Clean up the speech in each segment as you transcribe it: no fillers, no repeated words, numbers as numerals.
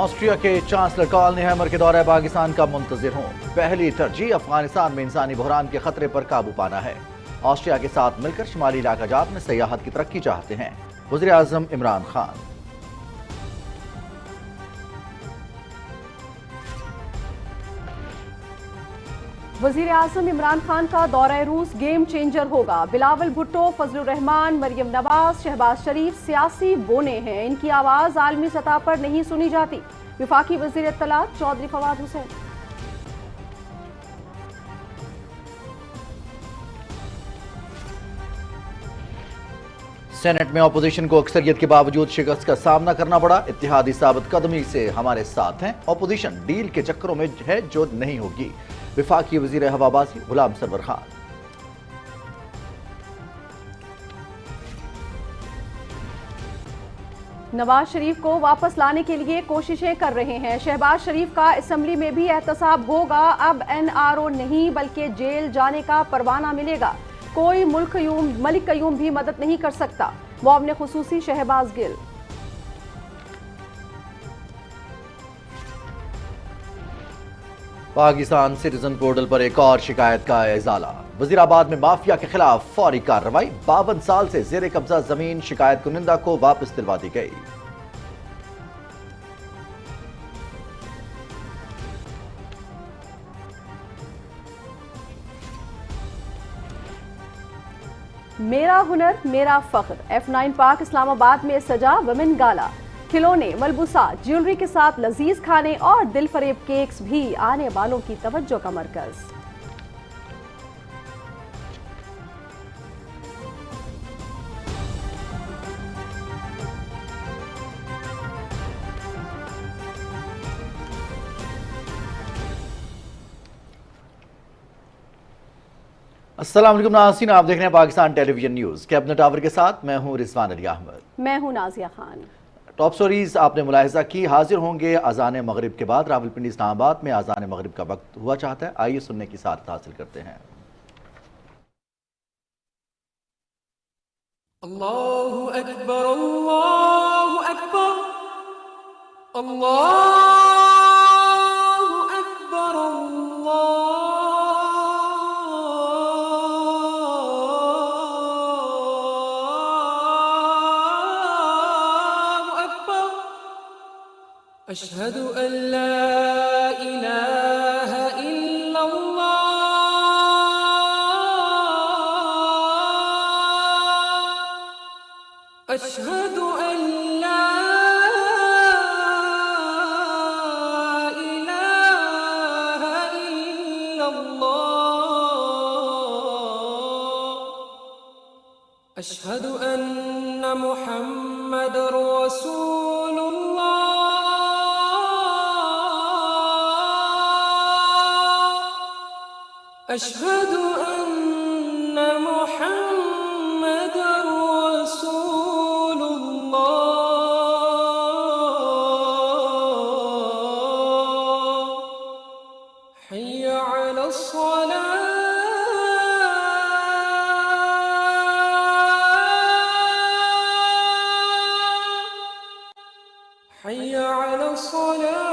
Austria کے chancellor Karl نیہمر کے دورہ پاکستان کا منتظر ہوں۔ پہلی ترجیح افغانستان میں انسانی بحران کے خطرے پر قابو پانا ہے۔ آسٹریا کے ساتھ مل کر شمالی علاقہ جات میں سیاحت کی ترقی چاہتے ہیں۔ وزیر اعظم عمران خان۔ وزیر اعظم عمران خان کا دورہ روس گیم چینجر ہوگا۔ بلاول بھٹو، فضل الرحمان، مریم نواز، شہباز شریف سیاسی بونے ہیں، ان کی آواز عالمی سطح پر نہیں سنی جاتی۔ وفاقی وزیر اطلاعات چودھری فواد حسین۔ سینٹ میں اپوزیشن کو اکثریت کے باوجود شکست کا سامنا کرنا پڑا۔ اتحادی ثابت قدمی سے ہمارے ساتھ ہیں، اپوزیشن ڈیل کے چکروں میں ہے جو نہیں ہوگی۔ وفاقی وزیر ہوابازی غلام سرور خان۔ نواز شریف کو واپس لانے کے لیے کوششیں کر رہے ہیں۔ شہباز شریف کا اسمبلی میں بھی احتساب ہوگا۔ اب NRO نہیں بلکہ جیل جانے کا پروانہ ملے گا۔ کوئی ملک قیوم بھی مدد نہیں کر سکتا۔ معاون خصوصی شہباز گل۔ پاکستان سٹیزن پورٹل پر ایک اور شکایت کا ازالہ۔ وزیر آباد میں مافیا کے خلاف فوری کارروائی۔ 52 سال سے زیر قبضہ زمین شکایت کنندہ کو واپس دلوا دی گئی۔ میرا ہنر میرا فخر F9 پارک اسلام آباد میں سجا ویمن گالا۔ کھلونے، ملبوسات، جیولری کے ساتھ لذیذ کھانے اور دل فریب کیکس بھی آنے والوں کی توجہ کا مرکز۔ السلام علیکم ناظرین، آپ دیکھ رہے ہیں پاکستان ٹیلی ویژن نیوز۔ کیبنٹ ٹاور کے ساتھ میں ہوں رضوان علی احمد۔ میں ہوں نازیہ خان۔ ٹاپ سٹوریز آپ نے ملاحظہ کی، حاضر ہوں گے اذان مغرب کے بعد۔ راولپنڈی اسلام آباد میں اذان مغرب کا وقت ہوا چاہتا ہے، آئیے سننے کی سعادت حاصل کرتے ہیں۔ اللہ اکبر اللہ اکبر اللہ اکبر اللہ اکبر اشہد ان لا الہ الا اللہ اشہد ان لا الہ الا اللہ اشہد ان محمد رسول اللہ اشہد ان محمد رسول اللہ حی علی الصلاة حی علی الصلاة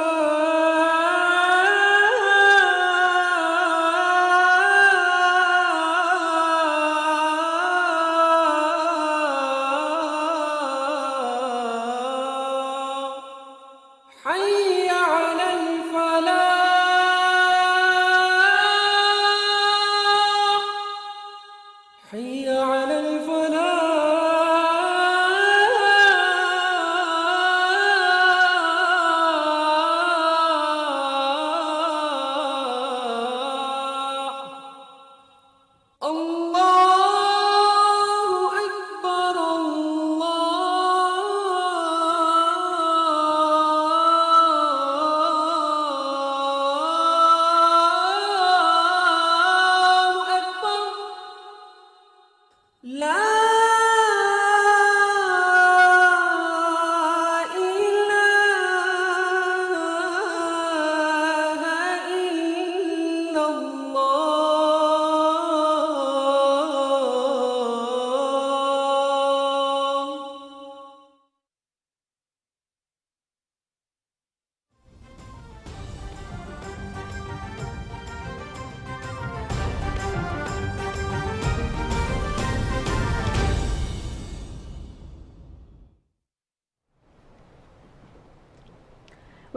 حي على الفلاح حي على الفلاح الله أكبر الله أكبر لا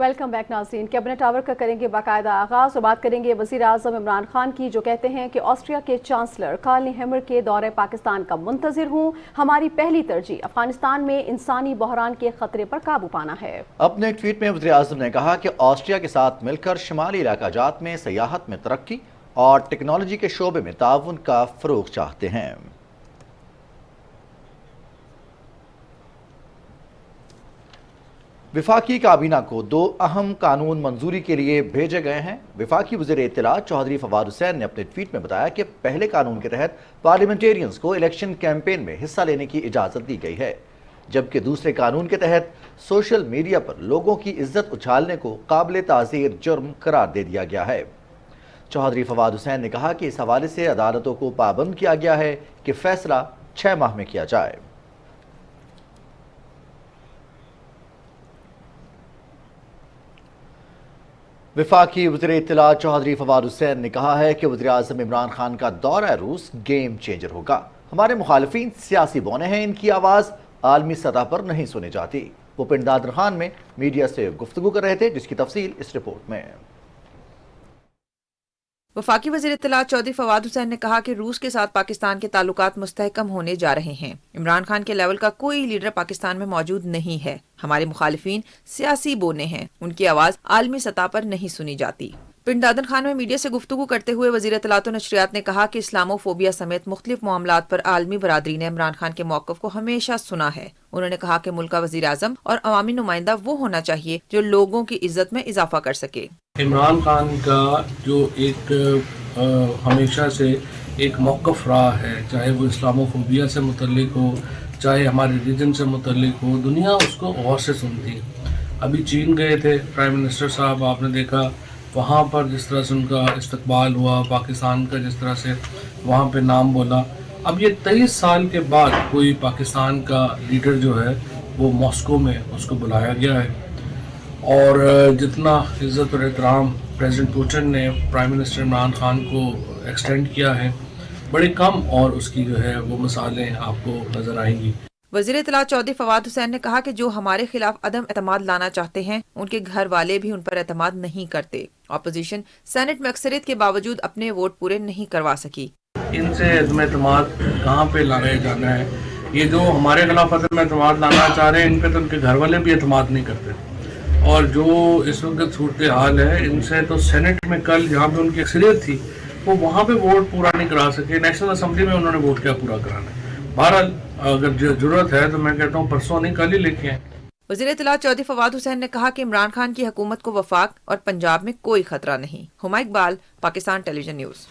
वेलकम बैक नाज़रीन। कैबिनेट आवर का करेंगे बाकायदा आगाज़ और बात करेंगे वज़ीर आज़म इमरान खान की, जो कहते हैं कि ऑस्ट्रिया के चांसलर कार्ल नेहमर के दौरे पाकिस्तान का मुंतज़िर हूँ। हमारी पहली तरजीह अफगानिस्तान में इंसानी बहरान के खतरे पर काबू पाना है। अपने एक ट्वीट में वज़ीर आज़म ने कहा कि ऑस्ट्रिया के साथ मिलकर शुमाली इलाका जात में सयाहत में तरक्की और टेक्नोलॉजी के शोबे में ताउन का फ़रोग़ चाहते हैं। वफाकी काबीना को 2 अहम कानून मंजूरी के लिए भेजे गए हैं। वफाकी वज़ीर इत्तलात चौधरी फवाद हुसैन ने अपने ट्वीट में बताया कि पहले कानून के तहत पार्लियामेंटेरियंस को इलेक्शन कैंपेन में हिस्सा लेने की इजाज़त दी गई है, जबकि दूसरे कानून के तहत सोशल मीडिया पर लोगों की इज्जत उछालने को काबिल ताज़ीर जुर्म करार दे दिया गया है। चौधरी फवाद हुसैन ने कहा कि इस हवाले से अदालतों को पाबंद किया गया है कि फैसला 6 माह में किया जाए। वफाकी वज़ीर इत्तलात चौधरी फवाद हुसैन ने कहा है कि वज़ीर आज़म इमरान खान का दौरा रूस गेम चेंजर होगा। हमारे मुखालिफिन सियासी बौने हैं, इनकी आवाज़ आलमी सतह पर नहीं सुनी जाती। वो पिंड दादर खान में मीडिया से गुफ्तगू कर रहे थे, जिसकी तफसील इस रिपोर्ट में। वफाकी वज़ीर इत्तलात चौधरी फवाद हुसैन ने कहा कि रूस के साथ पाकिस्तान के ताल्लुकात मुस्तहकम होने जा रहे हैं। इमरान खान के लेवल का कोई लीडर पाकिस्तान में मौजूद नहीं है। हमारे मुखालिफिन सियासी बोने हैं, उनकी आवाज़ आलमी सतह पर नहीं सुनी जाती। पिंड दादर खान में मीडिया से गुफ्तगू करते हुए वज़ीर इत्तलात और नशरियात ने कहा कि इस्लामोफोबिया समेत मुख्तलिफ मामलात पर आलमी बरादरी ने इमरान खान के मौक़िफ़ को हमेशा सुना है। उन्होंने कहा कि मुल्क का वज़ीर आज़म और अवामी नुमाइंदा वो होना चाहिए जो लोगों की इज्जत में इजाफा कर सके। इमरान खान का जो एक हमेशा से एक मौक़िफ़ रहा है, चाहे वो इस्लामोफोबिया से मुतल्लिक हो, चाहे हमारे रीजन से मुतल्लिक हो, दुनिया उसको गौर से सुनती है। अभी चीन गए थे प्राइम मिनिस्टर साहब, आपने देखा वहाँ पर जिस तरह से उनका इस्तकबाल हुआ, पाकिस्तान का जिस तरह से वहाँ पे नाम बोला। अब ये 23 साल के बाद कोई पाकिस्तान का लीडर जो है वो मॉस्को में उसको बुलाया गया है, और जितना इज़्ज़त और एहतराम प्रेसिडेंट पुतिन ने प्राइम मिनिस्टर इमरान खान को एक्सटेंड किया है, बड़े कम और उसकी जो है वो मिसालें आपको नज़र आएंगी। वज़ीर इत्तलात चौधरी फवाद हुसैन ने कहा कि जो हमारे खिलाफ अदम एतमाद लाना चाहते हैं, उनके घर वाले भी उन पर एतमाद नहीं करते। अपोजिशन सेनेट में अक्सरियत के बावजूद अपने वोट पूरे नहीं करवा सकी। इनसे अदम एतमाद कहाँ पे लाया जाना है? ये जो हमारे खिलाफ अदम एतमाद लाना चाह रहे हैं, इन पे तो उनके घर वाले भी एतमाद नहीं करते। और जो इस वक्त सूरत हाल है, इनसे तो सेनेट में कल जहाँ पे उनकी अक्सरियत थी वो वहाँ पे वोट पूरा नहीं करा सके। नेशनल असम्बली में उन्होंने वोट क्या पूरा कराना है? बहरहाल अगर जरूरत है तो मैं कहता हूँ परसों नहीं कल ही लेके आए। वज़ीर इत्तलात चौधरी फवाद हुसैन ने कहा कि इमरान खान की हुकूमत को वफाक और पंजाब में कोई खतरा नहीं। Huma Iqbal, Pakistan television news.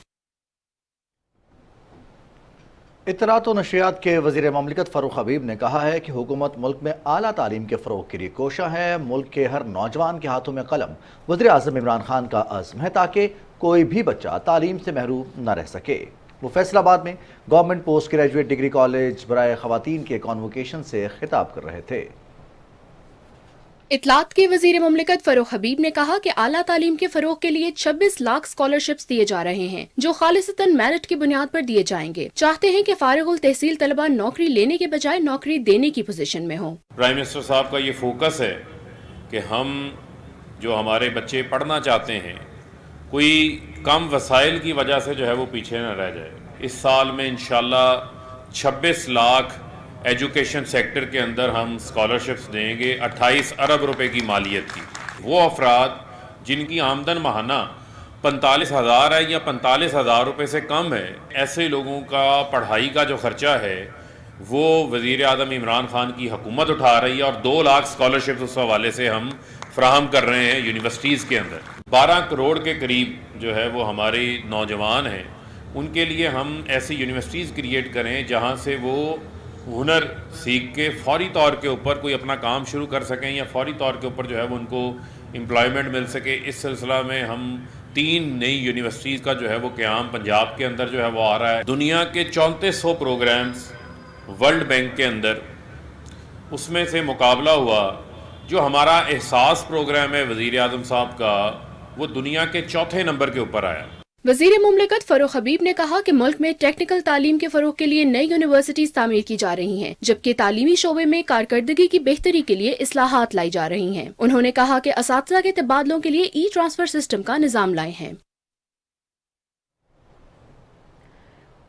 इत्तलात और नशरियात के वज़ीर ममलिकत फ़ारूक हबीब ने कहा है कि हुकूमत मुल्क में आला तालीम के फ़रोग़ के लिए कोशा है। मुल्क के हर नौजवान के हाथों में कलम वज़ीर आज़म इमरान खान का अज़्म है ताकि कोई भी बच्चा तालीम से महरूम न रह सके। वो फैसलाबाद में government post graduate degree college बराए ख़वातीन के कॉन्वोकेशन से खिताब कर रहे थे। इत्तलात के वज़ीर ममलिकत फ़ारूक हबीब ने कहा कि आला तालीम के फ़रोग़ के लिए 26 लाख स्कॉलरशिप्स दिए जा रहे हैं, जो खालिसतन मेरिट की बुनियाद पर दिए जाएंगे। चाहते हैं कि फारिगुल तहसील तलबा नौकरी लेने के बजाय नौकरी देने की पोजीशन में हो। प्राइम मिनिस्टर साहब का ये फोकस है कि हम जो हमारे बच्चे पढ़ना चाहते हैं, कोई कम वसाइल की वजह से जो है वो पीछे न रह जाए। इस साल में इंशाल्लाह 26 लाख एजुकेशन सेक्टर के अंदर हम स्कॉलरशिप्स देंगे, 28 अरब रुपए की मालियत की। वो अफराद जिनकी आमदन माहाना 45,000 है या 45,000 रुपये से कम है, ऐसे लोगों का पढ़ाई का जो ख़र्चा है वो वज़ीर आज़म इमरान खान की हुकूमत उठा रही है, और 2 लाख स्कॉलरशिप्स उस हवाले से हम फ्राहम कर रहे हैं यूनिवर्सिटीज़ के अंदर। 12 करोड़ के करीब जो है वो हमारे नौजवान हैं, उनके लिए हम ऐसी यूनिवर्सिटीज़ क्रिएट करें जहाँ से वो हुनर सीख के फौरी तौर के ऊपर कोई अपना काम शुरू कर सकें, या फौरी तौर के ऊपर जो है वो उनको एम्प्लॉयमेंट मिल सके। इस सिलसिला में हम 3 नई यूनिवर्सिटीज़ का जो है वो क़याम पंजाब के अंदर जो है वो आ रहा है। दुनिया के 3400 प्रोग्राम्स वर्ल्ड बैंक के अंदर, उसमें से मुकाबला हुआ। जो हमारा एहसास प्रोग्राम है वज़ीर आज़म साहब का, वो दुनिया के 4थे नंबर के ऊपर आया। वजीर मुमलिकत फरोख हबीब ने कहा कि मुल्क में टेक्निकल तालीम के फरोग के लिए नई यूनिवर्सिटीज तामीर की जा रही हैं, जबकि तालीमी शोबे में कारकर्दगी की बेहतरी के लिए इस्लाहात लाई जा रही हैं। उन्होंने कहा कि असातिज़ा के तबादलों के लिए ई ट्रांसफर सिस्टम का निज़ाम लाए हैं।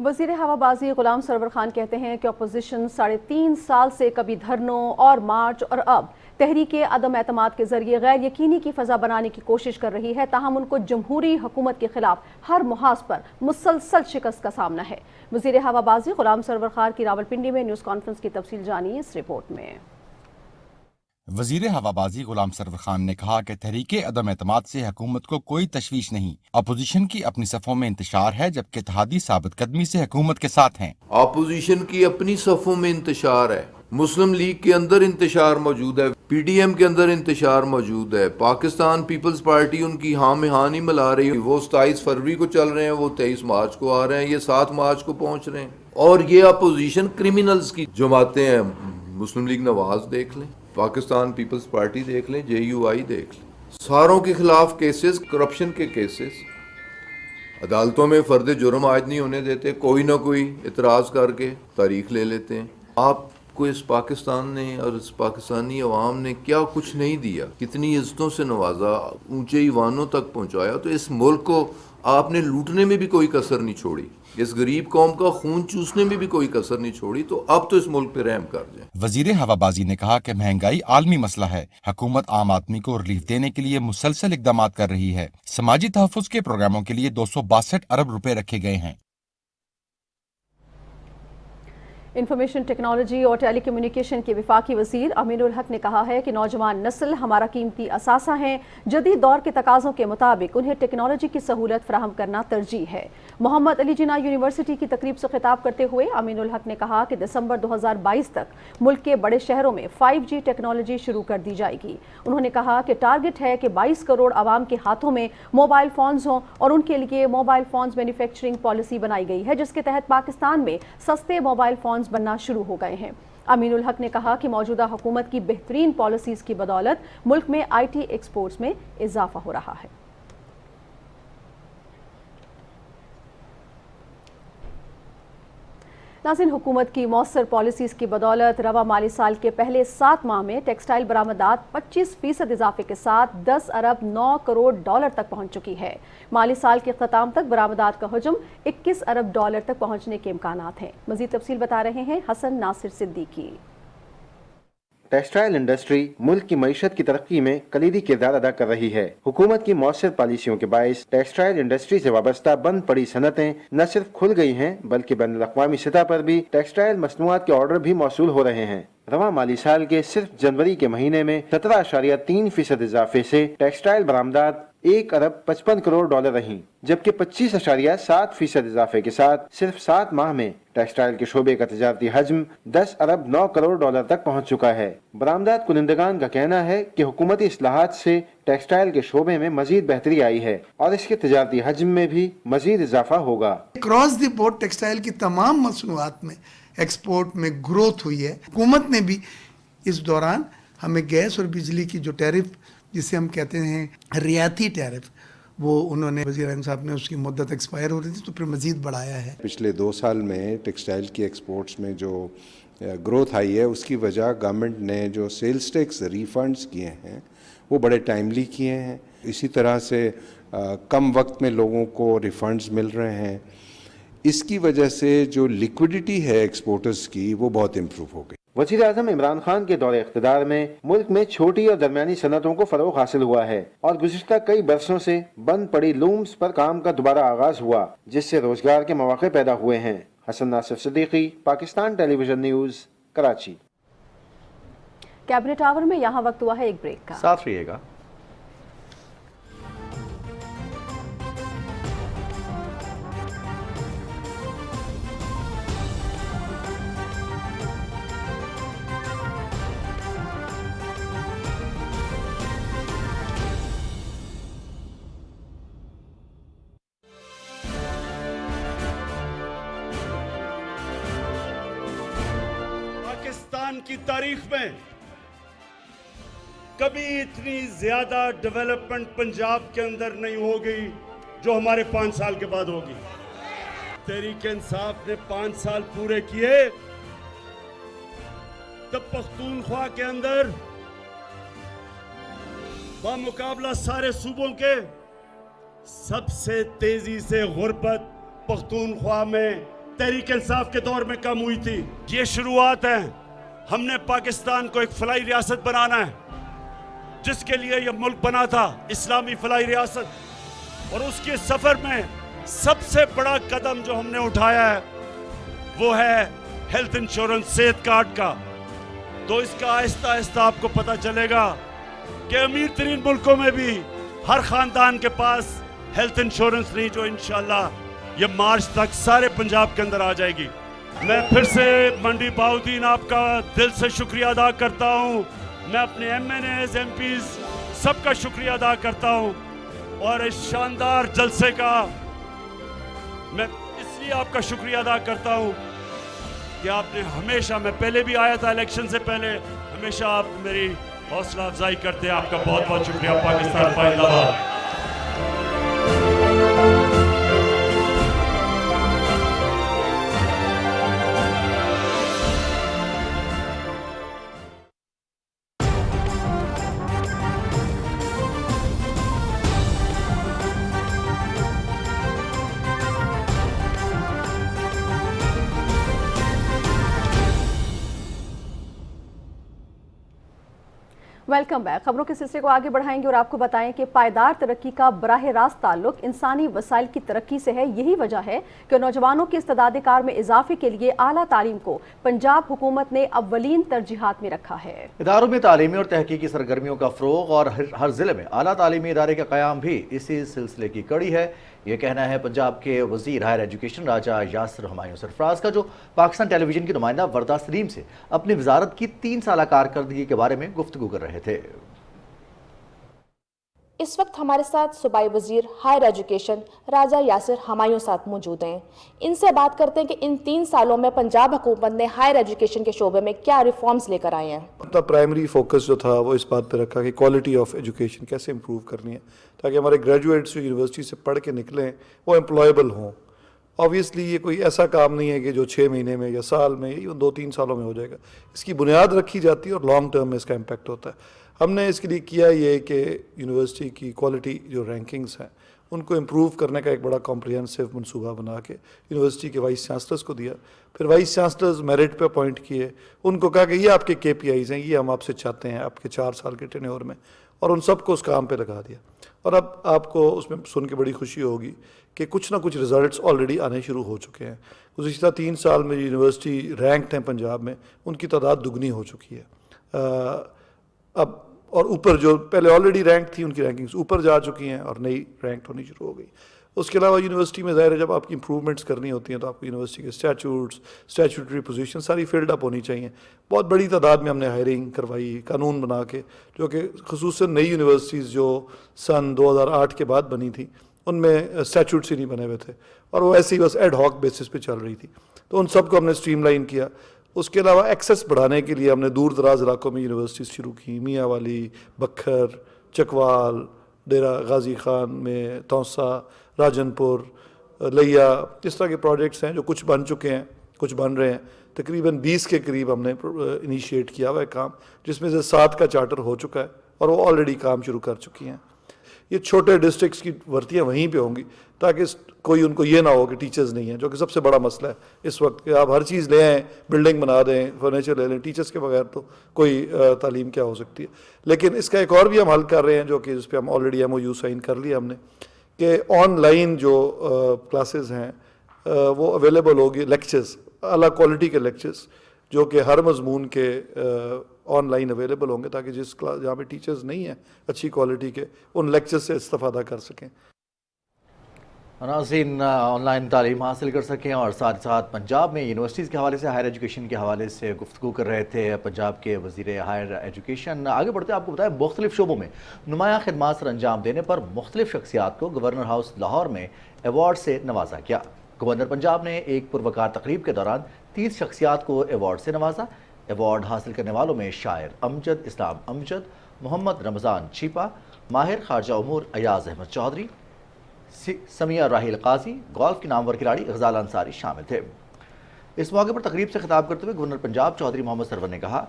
वज़ीर हवाबाजी गुलाम सरवर खान कहते हैं कि अपोजिशन 3.5 साल से कभी धरनों और मार्च और अब तहरीक अदम एतमाद के जरिए गैर यकीनी की फ़ज़ा बनाने की कोशिश कर रही है, ताहम उनको जमहूरी हुकूमत के खिलाफ हर मुहाज पर मुसलसल शिकस्त का सामना है। वज़ीर हवाबाजी गुलाम सरवर खान की रावलपिंडी में न्यूज़ कॉन्फ्रेंस की तफसील जानिए इस रिपोर्ट में। वजीर हवाबाजी गुलाम सरवर खान ने कहा कि तहरीक अदम एतमाद से हुकूमत को कोई तशवीश नहीं, अपोजिशन की अपनी सफ़ों में इंतशार है, जबकि इत्तेहादी साबित कदमी से हुकूमत के साथ हैं। अपोजिशन की अपनी सफ़ों में इंतशार है, मुस्लिम लीग के अंदर इंतशार मौजूद है, PDM के अंदर इंतशार मौजूद है, पाकिस्तान पीपल्स पार्टी उनकी हाँ में हाँ नहीं मिला रही। वो 27 फरवरी को चल रहे हैं, वो 23 मार्च को आ रहे हैं, ये 7 मार्च को पहुँच रहे हैं। और ये अपोजिशन क्रिमिनल्स की जमातें हैं, मुस्लिम लीग नवाज देख लें, पाकिस्तान पीपल्स पार्टी देख लें, JUI देख लें, सारों के खिलाफ केसेस, करप्शन के केसेस अदालतों में फर्द जुर्म आज नहीं होने देते, कोई ना कोई इतराज़ करके तारीख ले लेते हैं। आपको इस पाकिस्तान ने और इस पाकिस्तानी अवाम ने क्या कुछ नहीं दिया, कितनी इज्जतों से नवाजा, ऊंचे ईवानों तक पहुंचाया, तो इस मुल्क को आपने लूटने में भी कोई कसर नहीं छोड़ी, इस गरीब कौम का खून चूसने में भी कोई कसर नहीं छोड़ी, तो अब तो इस मुल्क पे रहम कर जाए। वजीर हवाबाजी ने कहा कि महंगाई आलमी मसला है, हुकूमत आम आदमी को रिलीफ देने के लिए मुसलसल इकदाम कर रही है। समाजी तहफ़्फ़ुज़ के प्रोग्रामों के लिए 262 अरब रुपए रखे गए हैं। इंफॉर्मेशन टेक्नोलॉजी और टेली कम्युनिकेशन के वफाकी वज़ीर अमीनुल हक ने कहा है कि नौजवान नस्ल हमारा कीमती असासा है, जदीद दौर के तकाज़ों के मुताबिक उन्हें टेक्नोलॉजी की सहूलत फराहम करना तरजीह है। मोहम्मद अली जिन्ना यूनिवर्सिटी की तकरीब से खिताब करते हुए अमीनुल हक ने कहा कि दिसंबर 2022 तक मुल्क के बड़े शहरों में 5G टेक्नोलॉजी शुरू कर दी जाएगी। उन्होंने कहा कि टारगेट है कि 22 करोड़ आवाम के हाथों में मोबाइल फ़ोन्स हों और उनके लिए मोबाइल फ़ोन्स मैन्युफैक्चरिंग पॉलिसी बनाई गई है, जिसके तहत पाकिस्तान में सस्ते मोबाइल फ़ोन्स बनना शुरू हो गए हैं। अमीनुल हक ने कहा कि मौजूदा हुकूमत की बेहतरीन पॉलिसीज़ की बदौलत मुल्क में IT एक्सपोर्ट्स में इजाफा हो रहा है। नाज़रीन, हुकूमत की मौसर पॉलिसीज़ की बदौलत रवा माली साल के पहले 7 माह में टेक्सटाइल बरामदात 25% इजाफे के साथ 10 अरब 9 करोड़ डॉलर तक पहुंच चुकी है। माली साल के ख़त्म तक बरामदात का हजम 21 अरब डॉलर तक पहुंचने के इम्कानात हैं। मज़ीद तफसील बता रहे हैं हसन नासिर सिद्दीकी। टेक्सटाइल इंडस्ट्री मुल्क की मईशत की तरक्की में कलीदी किरदार अदा कर रही है। हुकूमत की मौसर पॉलिसियों के बायस टेक्सटाइल इंडस्ट्री से वाबस्ता बंद पड़ी सनतें न सिर्फ खुल गई हैं, बल्कि बैनुल-अक़वामी सतह पर भी टेक्सटाइल मसनूआत के ऑर्डर भी मौसूल हो रहे हैं। रवा माली साल के सिर्फ जनवरी के महीने में 17.3% इजाफे से टेक्सटाइल बरामदात 1 अरब 55 करोड़ डॉलर रहीं, जबकि 25.7% इजाफे के साथ सिर्फ 7 माह में टेक्सटाइल के शोबे का तजारती हजम 10 अरब 9 करोड़ डॉलर तक पहुंच चुका है। बरामदात कुनिंदगान का कहना है कि हुकूमती इस्लाहात से टेक्सटाइल के शोबे में मजीद बेहतरी आई है और इसके तजारती हजम में भी मजीद इजाफा होगा। क्रॉस द बोर्ड टेक्सटाइल की तमाम मसनूआत में एक्सपोर्ट में ग्रोथ हुई है। हुकूमत ने भी इस दौरान हमें गैस और बिजली की जो टैरिफ, जिसे हम कहते हैं रियायती टैरिफ, वो उन्होंने वज़ीर साहब ने उसकी मुद्दत एक्सपायर हो रही थी तो फिर मज़ीद बढ़ाया है। पिछले 2 साल में टेक्सटाइल की एक्सपोर्ट्स में जो ग्रोथ आई है, उसकी वजह गवर्नमेंट ने जो सेल्स टैक्स रिफंड्स किए हैं वो बड़े टाइमली किए हैं। इसी तरह से कम वक्त में लोगों को रिफंड्स मिल रहे हैं। इसकी वजह से जो लिक्विडिटी है एक्सपोर्टर्स की वो बहुत इम्प्रूव हो गई। वज़ीर आज़म इमरान खान के दौरे इक़्तिदार में मुल्क में छोटी और दरमियानी सनतों को फ़रोग़ हासिल हुआ है और गुज़िश्ता कई बरसों से बंद पड़ी लूम्स पर काम का दोबारा आगाज हुआ, जिससे रोजगार के मौके पैदा हुए हैं। Hasan Nasir Siddiqui, Pakistan television news, Karachi. Cabinet hour में यहाँ वक्त हुआ है एक ब्रेक का, साथ रहिएगा। पाकिस्तान की तारीख में कभी इतनी ज्यादा डेवलपमेंट पंजाब के अंदर नहीं हो गई जो हमारे 5 साल के बाद होगी। तहरीक इंसाफ ने 5 साल पूरे किए तब पख्तूनख्वा के अंदर बामुकाबला सारे सूबों के सबसे तेजी से गुर्बत पख्तूनख्वा में तहरीक इंसाफ के दौर में कम हुई थी। ये शुरुआत है। हमने पाकिस्तान को एक फलाई रियासत बनाना है, जिसके लिए यह मुल्क बना था, इस्लामी फलाई रियासत। और उसके सफर में सबसे बड़ा कदम जो हमने उठाया है वो है हेल्थ इंश्योरेंस, सेहत कार्ड का। तो इसका आहिस्ता आहिस्ता आपको पता चलेगा कि अमीर तरीन मुल्कों में भी हर खानदान के पास हेल्थ इंश्योरेंस नहीं, जो इंशाल्लाह ये मार्च तक सारे पंजाब के अंदर आ जाएगी। मैं फिर से मंडी बाउद्दीन आपका दिल से शुक्रिया अदा करता हूँ। मैं अपने MNAs, MPs सबका शुक्रिया अदा करता हूँ। और इस शानदार जलसे का मैं इसलिए आपका शुक्रिया अदा करता हूँ कि आपने हमेशा, मैं पहले भी आया था इलेक्शन से पहले, हमेशा आप मेरी हौसला अफजाई करते हैं। आपका बहुत बहुत शुक्रिया। पाकिस्तान जिंदाबाद। Welcome back. खबरों के सिलसिले को आगे बढ़ाएंगे और आपको बताएं कि पायदार तरक्की का बराह रास्त ताल्लुक इंसानी वसाइल की तरक्की से है। यही वजह है कि नौजवानों की इस्तेदाद कार में इजाफे के लिए आला तालीम को पंजाब हुकूमत ने अव्वलीन तरजीहात में रखा है। इदारों में तालीमी और तहकीकी सरगर्मियों का फ़रोग़ और हर ज़िले में आला तालीमी इदारे का क़याम भी इसी सिलसिले की कड़ी है। ये कहना है पंजाब के वज़ीर हायर एजुकेशन राजा यासिर हुमायूं सरफराज का, जो पाकिस्तान टेलीविज़न की नुमाइंदा वरदा सलीम से अपनी वजारत की 3 साला कारकर्दगी के बारे में गुफ्तगू कर रहे थे। इस वक्त हमारे साथ सूबाई वजीर हायर एजुकेशन राजा यासिर हुमायूं साथ मौजूद हैं। इनसे बात करते हैं कि इन 3 सालों में पंजाब हुकूमत ने हायर एजुकेशन के शोबे में क्या रिफॉर्म्स लेकर आए हैं। अपना प्राइमरी फोकस जो था वो इस बात पे रखा कि क्वालिटी ऑफ एजुकेशन कैसे इम्प्रूव करनी है, ताकि हमारे ग्रेजुएट्स जो यूनिवर्सिटी से पढ़ के निकलें वो एम्प्लॉयबल हों। ऑब्वियसली ये कोई ऐसा काम नहीं है कि जो 6 महीने में या साल में या 2-3 सालों में हो जाएगा। इसकी बुनियाद रखी जाती है और लॉन्ग टर्म में इसका इम्पैक्ट होता है। हमने इसके लिए किया ये कि यूनिवर्सिटी की क्वालिटी जो रैंकिंग्स हैं उनको इम्प्रूव करने का एक बड़ा कॉम्प्रिहेंसिव मनसूबा बना के यूनिवर्सिटी के वाइस चांसलर्स को दिया। फिर वाइस चांसलर्स मेरिट पे अपॉइंट किए, उनको कहा कि ये आपके KPIs हैं, ये हम आपसे चाहते हैं आपके 4 साल के टेन्योर में, और उन सबको उस काम पे लगा दिया। और अब आपको उसमें सुन के बड़ी खुशी होगी कि कुछ ना कुछ रिजल्ट्स ऑलरेडी आने शुरू हो चुके हैं। गुज़िश्ता 3 साल में यूनिवर्सिटी रैंक्ड हैं पंजाब में, उनकी तादाद दुगनी हो चुकी है। अब और ऊपर जो पहले ऑलरेडी रैंक थी उनकी रैंकिंग्स ऊपर जा चुकी हैं और नई रैंक होनी शुरू हो गई। उसके अलावा यूनिवर्सिटी में ज़ाहिर है जब आपकी इंप्रूवमेंट्स करनी होती हैं तो आपको यूनिवर्सिटी के स्टैट्यूट्स, स्टैट्यूटरी पोजीशन सारी फील्ड अप होनी चाहिए। बहुत बड़ी तादाद में हमने हायरिंग करवाई कानून बना के, जो कि खुसूसन नई यूनिवर्सिटीज़ जो सन 2008 के बाद बनी थी उनमें स्टैट्यूट्स ही नहीं बने हुए थे और वो ऐसे ही बस एड हॉक बेसिस पे चल रही थी। तो उन सबको हमने स्ट्रीमलाइन किया। उसके अलावा एक्सेस बढ़ाने के लिए हमने दूर दराज इलाकों में यूनिवर्सिटीज़ शुरू की। मियाँ वाली, बखर, चकवाल, डेरा गाजी खान में, तौसा, राजनपुर, लिया, इस तरह के प्रोजेक्ट्स हैं जो कुछ बन चुके हैं, कुछ बन रहे हैं। तकरीबन 20 के करीब हमने इनिशिएट किया हुआ है काम, जिसमें से 7 का चार्टर हो चुका है और वो ऑलरेडी काम शुरू कर चुकी हैं। ये छोटे डिस्ट्रिक्ट्स की भर्तियाँ वहीं पे होंगी ताकि कोई उनको ये ना हो कि टीचर्स नहीं हैं, जो कि सबसे बड़ा मसला है इस वक्त कि आप हर चीज़ ले आएँ, बिल्डिंग बना दें, फर्नीचर ले लें, टीचर्स के बगैर तो कोई तालीम क्या हो सकती है। लेकिन इसका एक और भी हम हल कर रहे हैं, जो कि जिस पर हम ऑलरेडी MOU साइन कर लिया हमने, कि ऑनलाइन जो क्लासेस हैं वो अवेलेबल होगी, लेक्चर्स, अला क्वालिटी के लेक्चर्स जो कि हर मजमून के ऑनलाइन अवेलेबल होंगे, ताकि जिस क्लास जहाँ पे टीचर्स नहीं हैं अच्छी क्वालिटी के, उन लेक्चर्स से इस्तेफादा कर सकें, नाज़रीन ऑनलाइन तालीम हासिल कर सकें। और साथ साथ पंजाब में यूनिवर्सिटीज़ के हवाले से, हायर एजुकेशन के हवाले से गुफ्तगू कर रहे थे पंजाब के वज़ीर हायर एजुकेशन। आगे बढ़ते आपको बताएं, मुख्तलिफ शोबों में नुमाया खिदमात सर अंजाम देने पर मुख्तलिफ शख्सियात को गवर्नर हाउस लाहौर में एवार्ड से नवाजा गया। गवर्नर पंजाब ने एक पुरवकार तकरीब के दौरान 30 शख्सियात को एवार्ड से नवाजा। एवार्ड हासिल करने वालों में शायर अमजद इस्लाम अमजद, मोहम्मद रमज़ान छिपा, माहिर खारजा उमूर अयाज अहमद चौधरी, سمیہ راہیل قاضی، گولف کی نامور کھلاڑی غزال انصاری شامل تھے۔ اس موقع پر تقریب سے خطاب کرتے ہوئے گورنر پنجاب چودھری محمد سرور نے کہا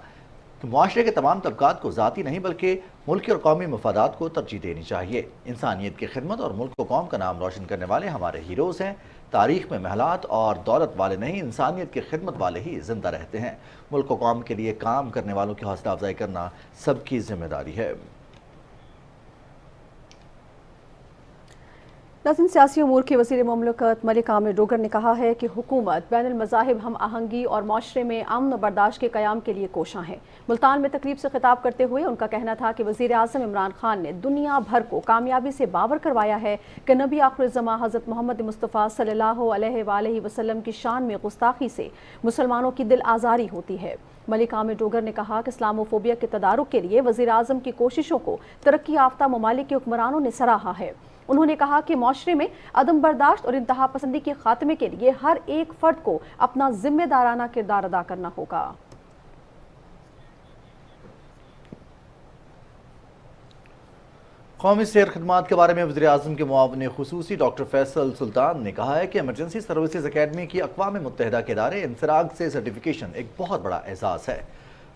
کہ معاشرے کے تمام طبقات کو ذاتی نہیں بلکہ ملکی اور قومی مفادات کو ترجیح دینی چاہیے۔ انسانیت کی خدمت اور ملک و قوم کا نام روشن کرنے والے ہمارے ہیروز ہیں۔ تاریخ میں محلات اور دولت والے نہیں، انسانیت کی خدمت والے ہی زندہ رہتے ہیں۔ ملک و قوم کے لیے کام کرنے والوں کی حوصلہ افزائی کرنا سب کی ذمہ داری ہے۔ ناظرین، سیاسی امور کے وزیر مملکت ملک عامر ڈوگر نے کہا ہے کہ حکومت بین المذاہب ہم آہنگی اور معاشرے میں امن و برداشت کے قیام کے لیے کوشاں ہے۔ ملتان میں تقریب سے خطاب کرتے ہوئے ان کا کہنا تھا کہ وزیر اعظم عمران خان نے دنیا بھر کو کامیابی سے باور کروایا ہے کہ نبی آخر الزماں حضرت محمد مصطفیٰ صلی اللہ علیہ وآلہ وسلم کی شان میں گستاخی سے مسلمانوں کی دل آزاری ہوتی ہے۔ ملک عامر ڈوگر نے کہا کہ اسلامو فوبیا کے تدارک کے لیے وزیر اعظم کی کوششوں کو ترقی یافتہ ممالک کے حکمرانوں نے سراہا ہے۔ انہوں نے کہا کہ معاشرے میں عدم برداشت اور انتہا پسندی کے خاتمے کے لیے ہر ایک فرد کو اپنا ذمہ دارانہ کردار ادا کرنا ہوگا۔ قومی سیر خدمات کے بارے میں وزیر اعظم کے معاون خصوصی ڈاکٹر فیصل سلطان نے کہا ہے کہ ایمرجنسی سروسز اکیڈمی کی اقوام متحدہ کے ادارے انفراگ سے سرٹیفیکیشن ایک بہت بڑا اعزاز ہے۔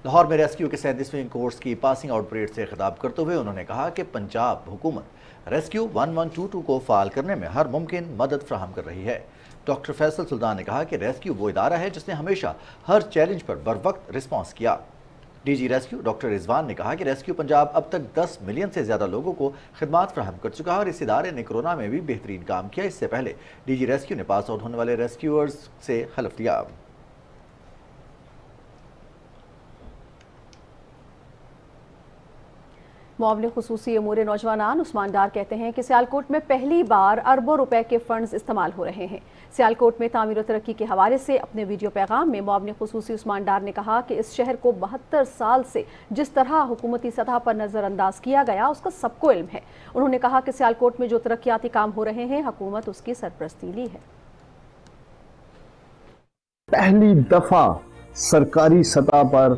لاہور میں ریسکیو کے 37ویں کورس کی پاسنگ آؤٹ پریڈ سے خطاب کرتے ہوئے انہوں نے کہا کہ پنجاب حکومت ریسکیو 1122 کو فعال کرنے میں ہر ممکن مدد فراہم کر رہی ہے۔ ڈاکٹر فیصل سلطان نے کہا کہ ریسکیو وہ ادارہ ہے جس نے ہمیشہ ہر چیلنج پر بروقت رسپانس کیا۔ ڈی جی ریسکیو ڈاکٹر رضوان نے کہا کہ ریسکیو پنجاب اب تک 10 ملین سے زیادہ لوگوں کو خدمات فراہم کر چکا ہے اور اس ادارے نے کورونا میں بھی بہترین کام کیا۔ اس سے پہلے ڈی جی ریسکیو نے پاس آؤٹ ہونے والے ریسکیورز سے حلف لیا۔ معاون خصوصی امور نوجوانان عثمان ڈار کہتے ہیں کہ سیالکوٹ میں پہلی بار اربوں روپے کے فنڈز استعمال ہو رہے ہیں۔ سیالکوٹ میں تعمیر و ترقی کے حوالے سے اپنے ویڈیو پیغام میں معاون خصوصی عثمان ڈار نے کہا کہ اس شہر کو 72 سال سے جس طرح حکومتی سطح پر نظر انداز کیا گیا اس کا سب کو علم ہے۔ انہوں نے کہا کہ سیالکوٹ میں جو ترقیاتی کام ہو رہے ہیں حکومت اس کی سرپرستی لی ہے۔ پہلی دفعہ سرکاری سطح پر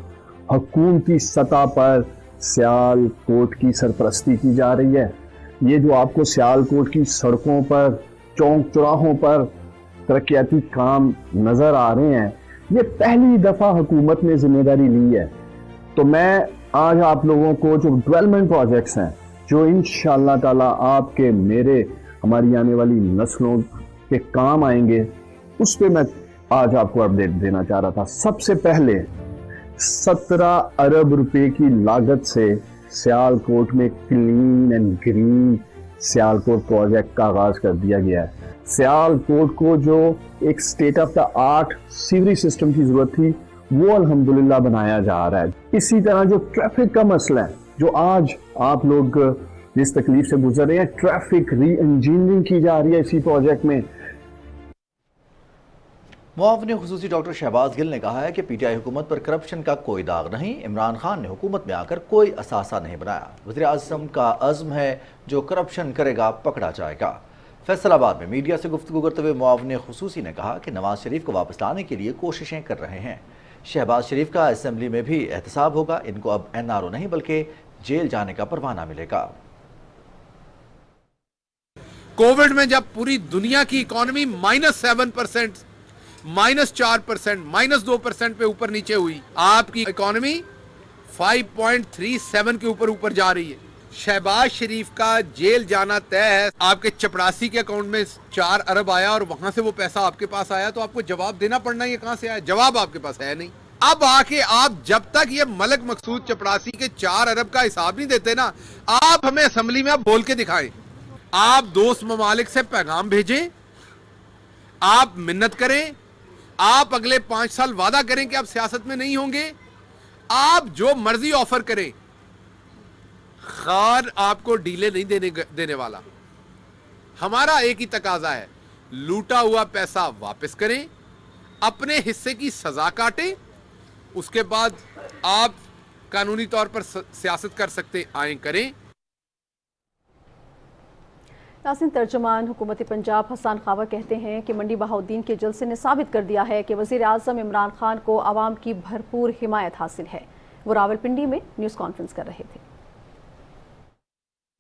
حکومتی سطح پر سیال کوٹ کی سرپرستی کی جا رہی ہے۔ یہ جو آپ کو سیال کوٹ کی سڑکوں پر چوک چوراہوں پر ترقیاتی کام نظر آ رہے ہیں، یہ پہلی دفعہ حکومت نے ذمہ داری لی ہے۔ تو میں آج آپ لوگوں کو جو ڈیولپمنٹ پروجیکٹس ہیں جو انشاءاللہ تعالی آپ کے میرے ہماری آنے والی نسلوں کے کام آئیں گے اس پہ میں آج آپ کو اپڈیٹ دینا چاہ رہا تھا۔ سب سے پہلے 17 ارب روپے کی لاگت سے سیال کوٹ میں clean and green Sialkot project کا آغاز کر دیا گیا ہے۔ سیال کوٹ کو جو ایک state of the art sewerage system کی ضرورت تھی وہ الحمدللہ بنایا جا رہا ہے۔ اسی طرح جو ٹریفک کا مسئلہ ہے جو آج آپ لوگ جس تکلیف سے گزر رہے ہیں، ٹریفک ری انجینئرنگ کی جا رہی ہے اسی پروجیکٹ میں۔ معاون خصوصی ڈاکٹر شہباز گل نے کہا ہے کہ پی ٹی آئی حکومت پر کرپشن کا کوئی داغ نہیں، عمران خان نے حکومت میں آ کر کوئی اثاثہ نہیں بنایا۔ وزیر اعظم کا عزم ہے جو کرپشن کرے گا پکڑا جائے گا۔ فیصل آباد میں میڈیا سے گفتگو کرتے ہوئے معاون خصوصی نے کہا کہ نواز شریف کو واپس لانے کے لیے کوششیں کر رہے ہیں۔ شہباز شریف کا اسمبلی میں بھی احتساب ہوگا، ان کو اب این آر او نہیں بلکہ جیل جانے کا پروانہ ملے گا۔ کووڈ میں جب پوری دنیا کی اکانومی -7%، -4%، -2% پہ اوپر نیچے ہوئی، آپ کی اکانومی 5.37 کے اوپر جا رہی ہے۔ شہباز شریف کا جیل جانا طے ہے۔ آپ کے چپڑاسی کے اکاؤنٹ میں 4 ارب آیا اور وہاں سے وہ پیسہ آپ کے پاس آیا تو آپ کو جواب دینا پڑنا ہے یہ کہاں سے آیا، جواب آپ کے پاس ہے نہیں۔ اب آ کے آپ جب تک یہ ملک مقصود چپڑاسی کے 4 ارب کا حساب نہیں دیتے نا، آپ ہمیں اسمبلی میں آپ بول کے دکھائیں۔ آپ دوست ممالک سے پیغام بھیجیں، آپ منت کریں، آپ اگلے 5 سال وعدہ کریں کہ آپ سیاست میں نہیں ہوں گے، آپ جو مرضی آفر کریں، خار آپ کو ڈیلے نہیں دینے والا۔ ہمارا ایک ہی تقاضا ہے، لوٹا ہوا پیسہ واپس کریں، اپنے حصے کی سزا کاٹیں، اس کے بعد آپ قانونی طور پر سیاست کر سکتے آئیں کریں۔ ناظرین، ترجمان حکومت پنجاب حسان خاور کہتے ہیں کہ منڈی بہاؤدین کے جلسے نے ثابت کر دیا ہے کہ وزیر اعظم عمران خان کو عوام کی بھرپور حمایت حاصل ہے۔ وہ راولپنڈی میں نیوز کانفرنس کر رہے تھے۔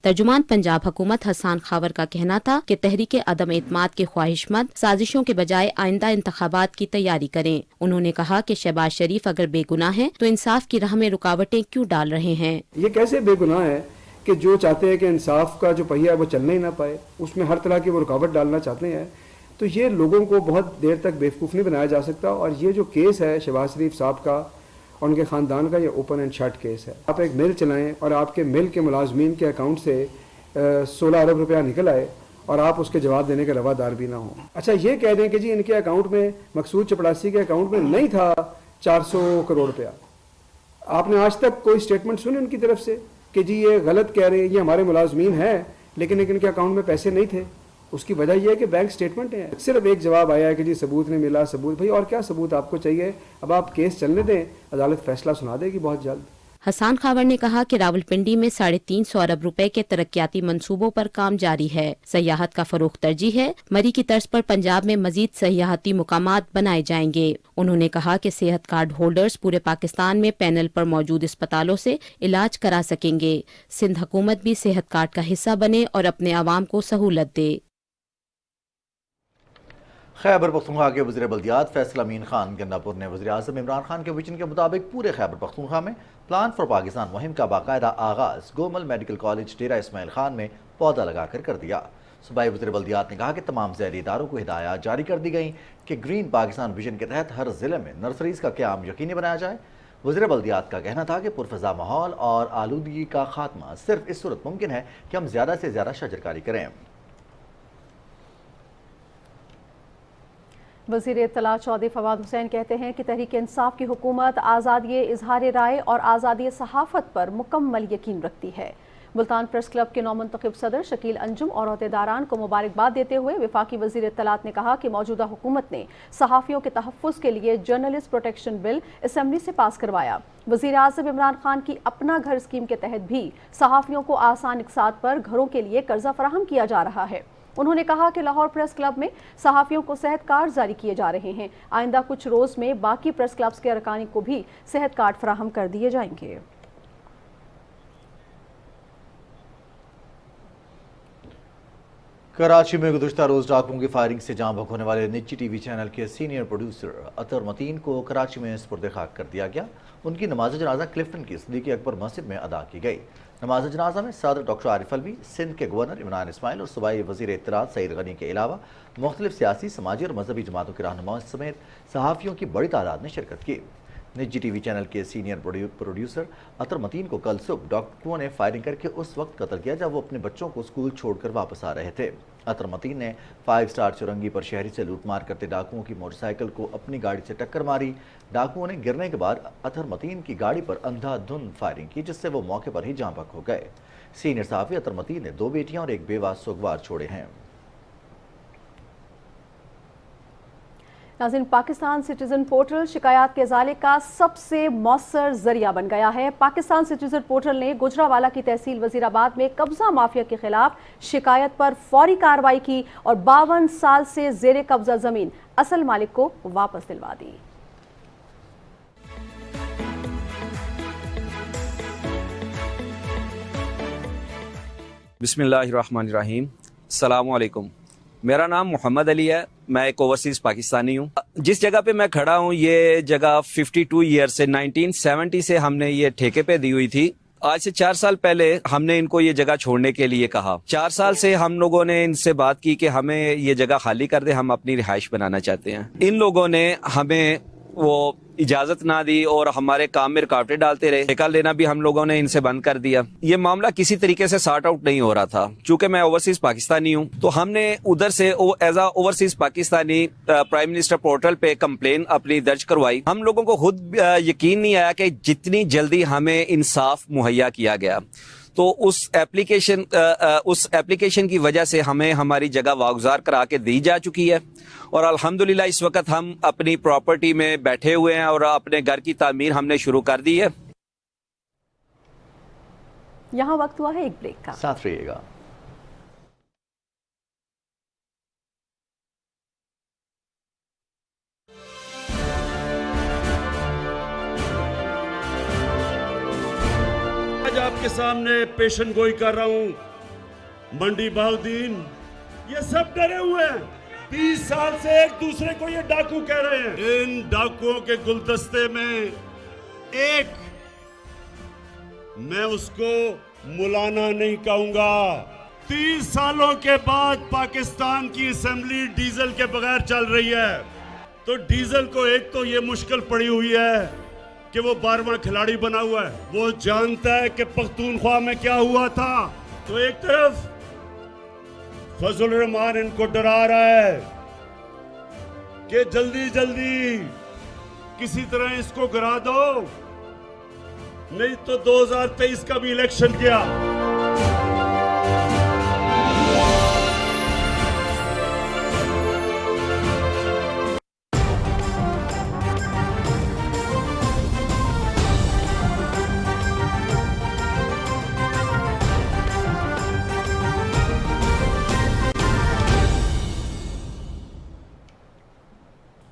तर्जुमान पंजाब हुकूमत हसन खावर का कहना था कि तहरीक अदम एतमाद के ख्वाहिशमंद साजिशों के बजाय आइंदा इंतखाबात की तैयारी करें। उन्होंने कहा कि शहबाज शरीफ अगर बेगुनाह हैं तो इंसाफ की राह में रुकावटें क्यों डाल रहे हैं। ये कैसे बेगुनाह है कि जो चाहते हैं कि इंसाफ का जो पहिया है वो चलने ही ना पाए, उसमें हर तरह की वो रुकावट डालना चाहते हैं। तो ये लोगों को बहुत देर तक बेवकूफ़ नहीं बनाया जा सकता। और ये जो केस है शहबाज शरीफ साहब का और उनके ख़ानदान का, ये ओपन एंड शट केस है। आप एक मिल चलाएं और आपके मिल के मुलाजमीन के अकाउंट से 16 अरब रुपया निकल आए और आप उसके जवाब देने के रवादार भी ना हो। अच्छा, ये कह दें कि जी इनके अकाउंट में, मकसूद चपड़ासी के अकाउंट में नहीं था 400 करोड़ रुपया। आपने आज तक कोई स्टेटमेंट सुनी उनकी तरफ से कि जी ये गलत कह रहे हैं, ये हमारे मुलाजमीन हैं लेकिन इनके अकाउंट में पैसे नहीं थे? उसकी वजह यह है कि बैंक स्टेटमेंट है। सिर्फ एक जवाब आया है कि जी सबूत नहीं मिला। सबूत भाई, और क्या सबूत आपको चाहिए? अब आप केस चलने दें, अदालत फैसला सुना देगी बहुत जल्द। हसन खावर ने कहा कि रावलपिंडी में 350 अरब रुपए के तरक्याती मंसूबों पर काम जारी है। सयाहत का फरोग तरजीह है। मरी की तर्ज पर पंजाब में मजीद सयाहती मुकामात बनाए जाएंगे। उन्होंने कहा कि सेहत कार्ड होल्डर्स पूरे पाकिस्तान में पैनल पर मौजूद अस्पतालों से इलाज करा सकेंगे। सिंध हुकूमत भी सेहत कार्ड का हिस्सा बने और अपने आवाम को सहूलत दे। खैबर पख्तूनख्वा के वज़ीर बल्दियात फैसल अमीन खान गन्नापुर ने वज़ीर आज़म इमरान खान के विजन के मुताबिक पूरे खैबर पख्तूनख्वा में प्लान फॉर पाकिस्तान मुहिम का बाकायदा आगाज़ गोमल मेडिकल कॉलेज डेरा इस्माइल खान में पौधा लगाकर कर दिया। सूबाई वज़ीर बल्दियात ने कहा कि तमाम ज़ैली इदारों को हिदायत जारी कर दी गई कि ग्रीन पाकिस्तान विजन के तहत हर ज़िले में नर्सरीज़ का क़याम यकीनी बनाया जाए। वज़ीर बल्दियात का कहना था कि पुरफ़ज़ा माहौल और आलूदगी का खात्मा सिर्फ इस सूरत मुमकिन है कि हम ज़्यादा से ज़्यादा शजरकारी करें। वज़ीर इत्तला चौधरी फवाद हुसैन कहते हैं कि तहरीक इंसाफ की हुकूमत आज़ादी इजहार राय और आज़ादी सहाफ़त पर मुकम्मल यकीन रखती है। मुल्तान प्रेस क्लब के नौमुंतखब सदर शकील अंजुम और अहदेदारान को मुबारकबाद देते हुए वफाकी वज़ीर इत्तलात ने कहा कि मौजूदा हुकूमत ने सहाफ़ियों के तहफ़्फ़ुज़ के लिए जर्नलिस्ट प्रोटेक्शन बिल असम्बली से पास करवाया। वज़ीर आज़म इमरान खान की अपना घर स्कीम के तहत भी सहाफ़ियों को आसान इक़सात पर घरों के लिए कर्जा फराहम किया जा रहा है। उन्होंने कहा कि लाहौर प्रेस क्लब में सहाफ़ियों को सेहत कार्ड जारी किए जा रहे हैं। आइंदा कुछ रोज़ में बाकी प्रेस क्लब्स के अरकानी को भी सेहत कार्ड फराहम कर दिए जाएंगे। कराची में गुज़श्ता रोज़ डाकुओं की फायरिंग से जाँ बहक होने वाले निजी टीवी चैनल के सीनियर प्रोड्यूसर अतर मतीन को कराची में सुपुर्द खाक कर दिया गया। उनकी नमाज जनाजा क्लिफ्टन की सिद्दीक़ अकबर मस्जिद में अदा की गई। नमाज जनाजा में सदर डॉक्टर आरिफ अलवी, सिंध के गवर्नर इमरान इस्माइल और सूबाई वज़ीर इत्तलात सईद गनी के अलावा मुख्तलिफ सियासी, समाजी और मजहबी जमातों के रहनुमाओं समेत सहाफ़ियों की बड़ी तादाद ने शिरकत की। निजी टीवी चैनल के सीनियर प्रोड्यूसर अतर मतीन को कल सुबह डाकुओं ने फायरिंग करके उस वक्त कत्ल किया जब वो अपने बच्चों को स्कूल छोड़कर वापस आ रहे थे। अतर मतीन ने 5 स्टार चुरंगी पर शहरी से लूटमार करते डाकुओं की मोटरसाइकिल को अपनी गाड़ी से टक्कर मारी। डाकुओं ने गिरने के बाद अतर मतीन की गाड़ी पर अंधाधुंध फायरिंग की जिससे वो मौके पर ही जाँ बहक हो गए। सीनियर सहाफ़ी अतर मतीन ने 2 बेटियां और एक बेवा सुगवार छोड़े हैं। नाज़रीन, पाकिस्तान सिटीजन पोर्टल शिकायत के इज़ाले का सबसे मौसर जरिया बन गया है। पाकिस्तान सिटीजन पोर्टल ने गुजरावाला की तहसील वजीराबाद में कब्जा माफिया के खिलाफ शिकायत पर फौरी कार्रवाई की और 52 साल से जेर कब्जा जमीन असल मालिक को वापस दिलवा दी। बिस्मिल्लाहिर्रहमानिर्रहीम, अस्सलामु अलैकुम। मेरा नाम मोहम्मद अली है। मैं एक ओवरसीज़ पाकिस्तानी हूँ। जिस जगह पे मैं खड़ा हूँ ये जगह 52 ईयर से 1970 से हमने ये ठेके पे दी हुई थी। आज से 4 साल पहले हमने इनको ये जगह छोड़ने के लिए कहा। 4 साल से हम लोगों ने इनसे बात की कि हमें ये जगह खाली कर दे, हम अपनी रिहाइश बनाना चाहते हैं। इन लोगों ने हमें वो इजाजत ना दी और हमारे काम में रुकावटें डालते रहे। ठेका लेना भी हम लोगों ने इनसे बंद कर दिया। ये मामला किसी तरीके से सॉर्ट आउट नहीं हो रहा था। चूंकि मैं ओवरसीज पाकिस्तानी हूँ तो हमने उधर से as a overseas Pakistani prime minister portal पे कंप्लेन अपनी दर्ज करवाई। हम लोगों को खुद यकीन नहीं आया कि जितनी जल्दी हमें इंसाफ मुहैया किया गया। तो उस एप्लीकेशन की वजह से हमें हमारी जगह वागुजार करा के दी जा चुकी है और अल्हम्दुलिल्लाह इस वक्त हम अपनी प्रॉपर्टी में बैठे हुए हैं और अपने घर की तामीर हमने शुरू कर दी है। यहाँ वक्त हुआ है एक ब्रेक का, साथ रहिएगा। आज आपके सामने पेशन गोई कर रहा हूं मंडी बहाउद्दीन, ये सब डरे हुए हैं। 30 साल से एक दूसरे को ये डाकू कह रहे हैं। इन डाकुओं के गुलदस्ते में एक, मैं उसको मुलाना नहीं कहूंगा। 30 सालों के बाद पाकिस्तान की असेंबली डीजल के बगैर चल रही है, तो डीजल को एक तो ये मुश्किल पड़ी हुई है कि वो 12वां खिलाड़ी बना हुआ है। वो जानता है कि पख्तूनख्वा में क्या हुआ था। तो एक तरफ फजल रहमान इनको डरा रहा है कि जल्दी जल्दी किसी तरह इसको गिरा दो, नहीं तो 2023 का भी इलेक्शन किया।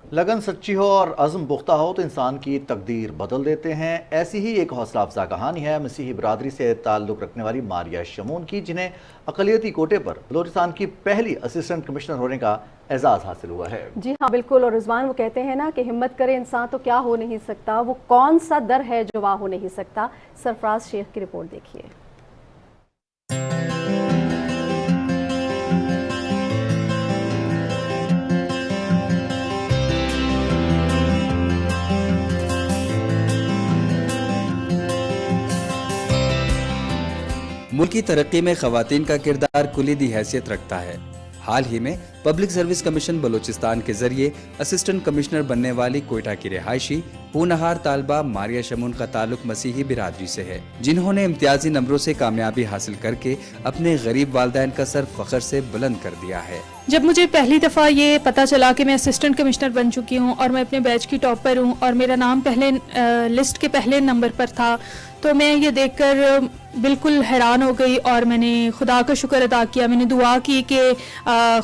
लगन सच्ची हो और अज़्म पुख्ता हो तो इंसान की तकदीर बदल देते हैं। ऐसी ही एक हौसला अफजा कहानी है मसीही बरादरी से ताल्लुक़ रखने वाली मारिया शमून की, जिन्हें अक़लियती कोटे पर बलूचिस्तान की पहली असिस्टेंट कमिश्नर होने का एजाज़ हासिल हुआ है। जी हाँ, बिल्कुल। और रिजवान, वो कहते हैं ना कि हिम्मत करे इंसान तो क्या हो नहीं सकता, वो कौन सा दर है जो वहाँ हो नहीं सकता। सरफराज शेख की रिपोर्ट देखिए। मुल्क की तरक्की में खवातीन का किरदार कुलीदी हैसियत रखता है। हाल ही में पब्लिक सर्विस कमीशन बलूचिस्तान के जरिए असिस्टेंट कमिश्नर बनने वाली कोयटा की रिहायशी पूनहार तालबा मारिया शमून का ताल्लुक मसीही बिरादरी से है, जिन्होंने इम्तियाजी नंबरों से कामयाबी हासिल करके अपने गरीब वालदैन का सर फख्र से बुलंद कर दिया है। जब मुझे पहली दफ़ा ये पता चला कि मैं असिस्टेंट कमिश्नर बन चुकी हूँ और मैं अपने बैच की टॉपर हूँ और मेरा नाम पहले लिस्ट के पहले नंबर पर था, तो मैं ये देखकर बिल्कुल हैरान हो गई और मैंने खुदा का शुक्र अदा किया। मैंने दुआ की कि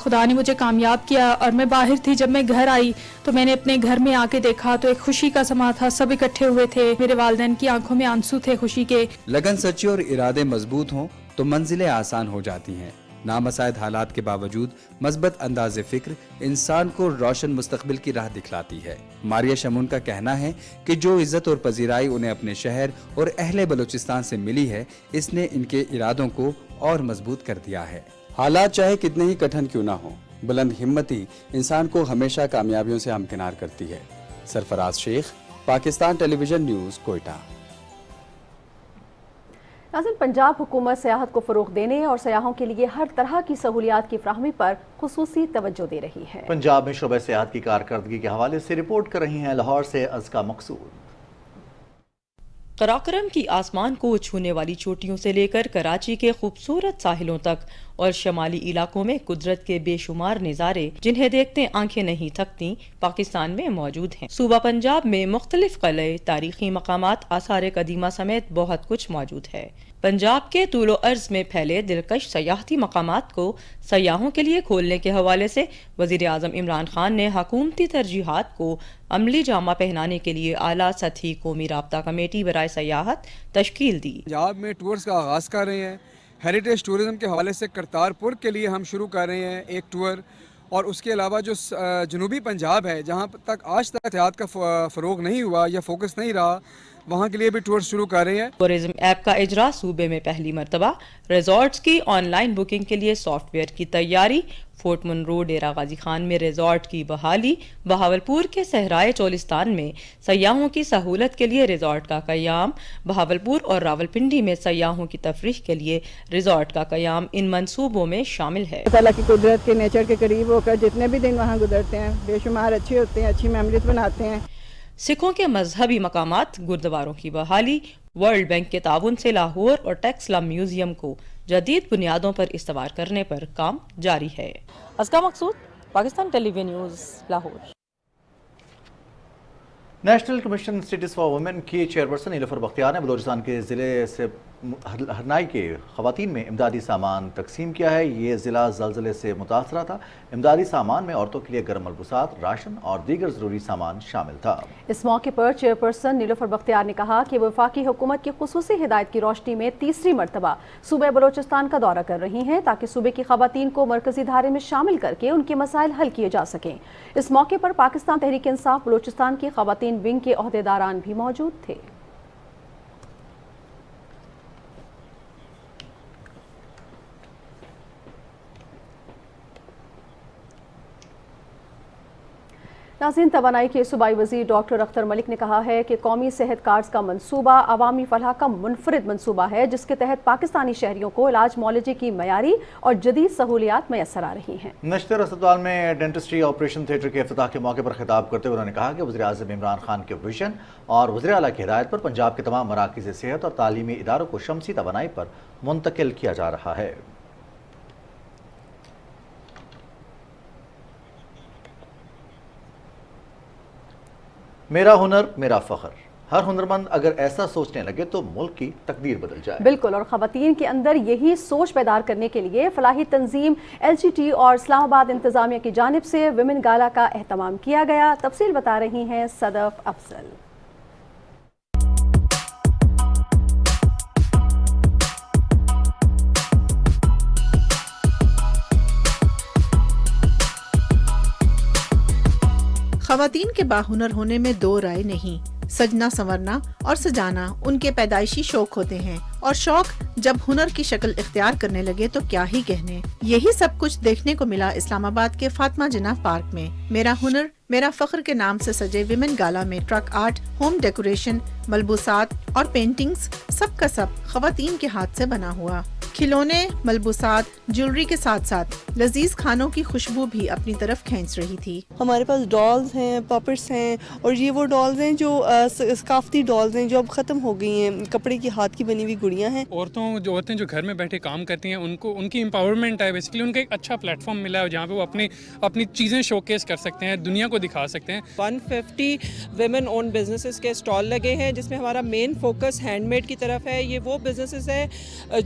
खुदा ने मुझे कामयाब किया। और मैं बाहर थी, जब मैं घर आई तो मैंने अपने घर में आके देखा तो एक खुशी का समा था, सब इकट्ठे हुए थे, मेरे वालिदैन की आंखों में आंसू थे खुशी के। लगन सच्ची और इरादे मजबूत हों तो मंजिलें आसान हो जाती हैं। नामसाइद हालात के बावजूद मस्बत अंदाज़ फिक्र इंसान को रोशन मुस्तकबिल की राह दिखलाती है। मारिया शमून का कहना है कि जो इज्जत और पजीराई उन्हें अपने शहर और अहले बलूचिस्तान से मिली है, इसने इनके इरादों को और मजबूत कर दिया है। हालात चाहे कितने ही कठिन क्यों ना हो, बुलंद हिम्मती इंसान को हमेशा कामयाबियों से हमकिनार करती है। Sarfaraz Sheikh, Pakistan television news, Quetta. नाज़रीन, पंजाब हुकूमत सियाहत को फ़रोग़ देने और सयाहों के लिए हर तरह की सहूलियात की फ्राहमी पर खुसूसी तवज्जो दे रही है। पंजाब में शोबे सियाहत की कारकर्दगी के हवाले से रिपोर्ट कर रही हैं लाहौर से अज़का मकसूद। कराकरम की आसमान को छूने वाली चोटियों से लेकर कराची के खूबसूरत साहिलों तक और शमाली इलाकों में कुदरत के बेशुमार नज़ारे जिन्हें देखते आंखें नहीं थकती, पाकिस्तान में मौजूद हैं। सूबा पंजाब में मुख्तलिफ क़लए, तारीखी मकामात, आसार कदीमा समेत बहुत कुछ मौजूद है। पंजाब के तूलो अर्ज में फैले दिलकश सयाहती मकामात को सयाहों के लिए खोलने के हवाले से वज़ीर आज़म इमरान खान ने हुकूमती तरजीहात को अमली जामा पहनाने के लिए आला सतही कौमी राब्ता कमेटी बराए सयाहत तश्कील दी। पंजाब में टूर्स का आगाज़ कर रहे हैं। हेरिटेज टूरिज़म के हवाले से करतारपुर के लिए हम शुरू कर रहे हैं एक टूर, और उसके अलावा जो जनूबी पंजाब है जहाँ तक आज तक सियाहत का फ़रोग नहीं हुआ या फोकस नहीं रहा, वहाँ के लिए भी टूर शुरू कर रहे हैं। टूरिज्म ऐप का इजरा सूबे में पहली मरतबा, रिजॉर्ट्स की ऑनलाइन बुकिंग के लिए सॉफ्टवेयर की तैयारी, फोर्ट मुनरो डेरा गाजी खान में रिजॉर्ट की बहाली, बहावलपुर के सहराए चोलिस्तान में सयाहों की सहूलत के लिए रिजॉर्ट का क़याम, बहावलपुर और रावलपिंडी में सयाहों की तफरीह के लिए रिजॉर्ट का क़याम इन मंसूबों में शामिल है। अल्लाह की कुदरत के नेचर के करीब होकर जितने भी दिन वहाँ गुजरते हैं बेशुमार अच्छे होते हैं, अच्छी मेमोरीज बनाते हैं। सिखों के मजहबी मकामात, गुरुद्वारों की बहाली, वर्ल्ड बैंक के ताउन से लाहौर और टेक्सलम म्यूजियम को जदीद बुनियादों पर इस्तेमाल करने पर काम जारी है। Azka Maqsood, Pakistan television news, Lahore. National commission institute for women की चेयरपर्सन नीलुफर बख्तियार ने बलूचिस्तान के ज़िले से ہرنائی کے خواتین میں امدادی سامان تقسیم کیا ہے۔ یہ ضلع زلزلے سے متاثرہ تھا۔ امدادی سامان میں عورتوں کے لیے گرم ملبوسات، راشن اور دیگر ضروری سامان شامل تھا۔ اس موقع پر چیئرپرسن نیلوفر بختیار نے کہا کہ وفاقی حکومت کی خصوصی ہدایت کی روشنی میں تیسری مرتبہ صوبہ بلوچستان کا دورہ کر رہی ہیں تاکہ صوبے کی خواتین کو مرکزی دھارے میں شامل کر کے ان کے مسائل حل کیے جا سکیں۔ اس موقع پر پاکستان تحریک انصاف بلوچستان کی خواتین ونگ کے عہدیداران بھی موجود تھے۔ ناظرین، توانائی کے صوبائی وزیر ڈاکٹر اختر ملک نے کہا ہے کہ قومی صحت کارڈز کا منصوبہ عوامی فلاح کا منفرد منصوبہ ہے جس کے تحت پاکستانی شہریوں کو علاج معالجے کی معیاری اور جدید سہولیات میسر آ رہی ہیں۔ نشتر اسپتال میں ڈینٹسٹری آپریشن تھیٹر کے افتتاح کے موقع پر خطاب کرتے ہوئے انہوں نے کہا کہ وزیر اعظم عمران خان کے ویژن اور وزیر اعلیٰ کی ہدایت پر پنجاب کے تمام مراکز صحت اور تعلیمی اداروں کو شمسی توانائی پر منتقل کیا جا رہا ہے۔ میرا ہنر میرا فخر، ہر ہنرمند اگر ایسا سوچنے لگے تو ملک کی تقدیر بدل جائے۔ بالکل، اور خواتین کے اندر یہی سوچ بیدار کرنے کے لیے فلاحی تنظیم LGT اور اسلام آباد انتظامیہ کی جانب سے ویمن گالا کا اہتمام کیا گیا۔ تفصیل بتا رہی ہیں صدف افضل۔ خواتین کے باہنر ہونے میں دو رائے نہیں۔ سجنا سنورنا اور سجانا ان کے پیدائشی شوق ہوتے ہیں، اور شوق جب ہنر کی شکل اختیار کرنے لگے تو کیا ہی کہنے۔ یہی سب کچھ دیکھنے کو ملا اسلام آباد کے فاطمہ جناح پارک میں۔ میرا ہنر میرا فخر کے نام سے سجے ویمن گالا میں ٹرک آرٹ، ہوم ڈیکوریشن، ملبوسات اور پینٹنگز سب کا سب خواتین کے ہاتھ سے بنا ہوا۔ کھلونے، ملبوسات، جیولری کے ساتھ ساتھ لذیذ کھانوں کی خوشبو بھی اپنی طرف کھینچ رہی تھی۔ ہمارے پاس ڈالز ہیں، پاپٹس ہیں، اور یہ وہ ڈالز ہیں جو ثقافتی ڈالز ہیں جو اب ختم ہو گئی ہیں، کپڑے کی ہاتھ کی بنی ہوئی گڑیاں ہیں۔ عورتیں جو گھر میں بیٹھے کام کرتی ہیں ان کی امپاورمنٹ ہے، بیسیکلی ان کا ایک اچھا پلیٹ فارم ملا ہے جہاں پہ وہ اپنی چیزیں شوکیس کر سکتے ہیں، دنیا کو دکھا سکتے ہیں۔ 150 ویمن اون بزنسز کے اسٹال لگے ہیں جس میں ہمارا مین فوکس ہینڈ میڈ کی طرف ہے۔ یہ وہ بزنسز ہیں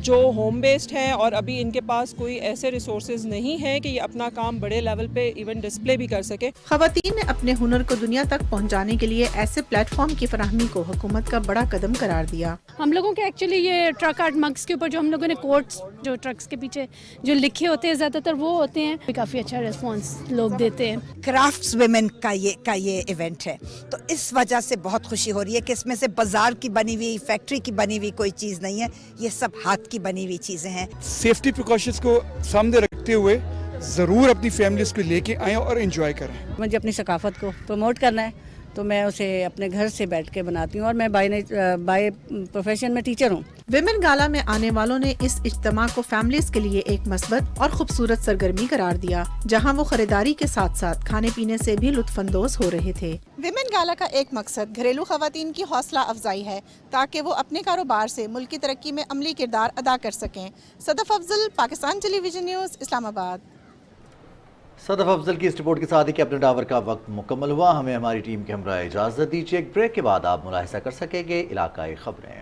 جو ہوم بیسڈ ہیں اور ابھی ان کے پاس کوئی ایسے ریسورسز نہیں ہیں کہ یہ اپنا کام بڑے لیول پہ ایون ڈسپلے بھی کر سکے۔ خواتین نے اپنے ہنر کو دنیا تک پہنچانے کے لیے ایسے پلیٹ فارم کی فراہمی کو حکومت کا بڑا قدم قرار دیا۔ ہم لوگوں کے ایکچولی یہ ٹرک آرٹ مگس کے اوپر جو ہم لوگوں نے کوٹس جو ٹرکس کے پیچھے جو لکھے ہوتے ہیں زیادہ تر وہ ہوتے ہیں، کافی اچھا ریسپانس لوگ دیتے ہیں۔ کرافٹس ویمن کا یہ ایونٹ ہے تو اس وجہ سے بہت خوشی ہو رہی ہے کہ اس میں سے بازار کی بنی ہوئی، فیکٹری کی بنی ہوئی کوئی چیز نہیں ہے، یہ سب ہاتھ کی بنی ہوئی چیزیں ہیں۔ سیفٹی پریکاشنز کو سامنے رکھتے ہوئے ضرور اپنی فیملیز کو لے کے آئیں اور انجوائے کریں۔ مجھے اپنی ثقافت کو پروموٹ کرنا ہے تو میں اسے اپنے گھر سے بیٹھ کے بناتی ہوں، اور میں بائی پروفیشن میں ٹیچر ہوں۔ ویمن گالا میں آنے والوں نے اس اجتماع کو فیملیز کے لیے ایک مثبت اور خوبصورت سرگرمی قرار دیا، جہاں وہ خریداری کے ساتھ ساتھ کھانے پینے سے بھی لطف اندوز ہو رہے تھے۔ ویمن گالا کا ایک مقصد گھریلو خواتین کی حوصلہ افزائی ہے تاکہ وہ اپنے کاروبار سے ملک کی ترقی میں عملی کردار ادا کر سکیں۔ صدف افضل، پاکستان ٹیلی ویژن نیوز، اسلام آباد۔ صدف افضل کی اس رپورٹ کے ساتھ ہی کیپٹن ڈاور کا وقت مکمل ہوا۔ ہمیں ہماری ٹیم کے ہمراہ اجازت دیجیے۔ ایک بریک کے بعد آپ ملاحظہ کر سکیں گے علاقائی خبریں۔